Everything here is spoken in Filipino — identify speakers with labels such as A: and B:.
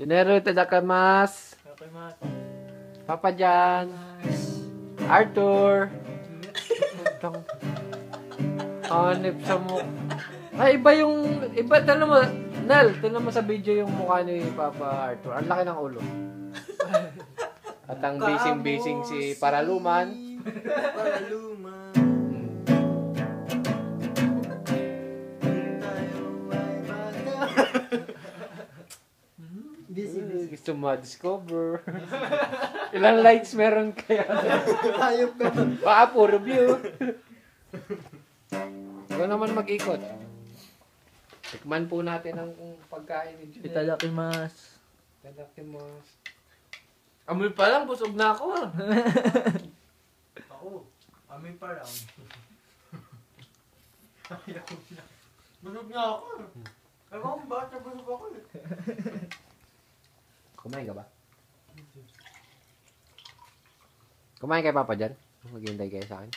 A: Junero itadakamas.
B: Okay, mas.
A: Papa Jan. Arthur. Hanip sa mukha. Ay, iba yung... Iba, tala mo, Nel, tala mo sa video yung mukha ni Papa Arthur. Ang laki ng ulo. At ang bising-bising si Paraluman.
C: Paraluman. Tayo ay bata. Busy.
A: Gusto mo discover. Ilang likes meron kaya?
C: Hayop ka.
A: Baka puro view. Ikaw naman mag-ikot. Tikman po natin ang pagkain ni Junel.
B: Itadakimasu.
A: Itadakimasu. Amoy pa lang, busog na ako.
C: Ako, amin pa lang. Busog na ako. Ewan ko ba, busog ako eh.
A: Kumain ka ba? Kumain kay Papa dyan? Maghihintay kayo sa akin.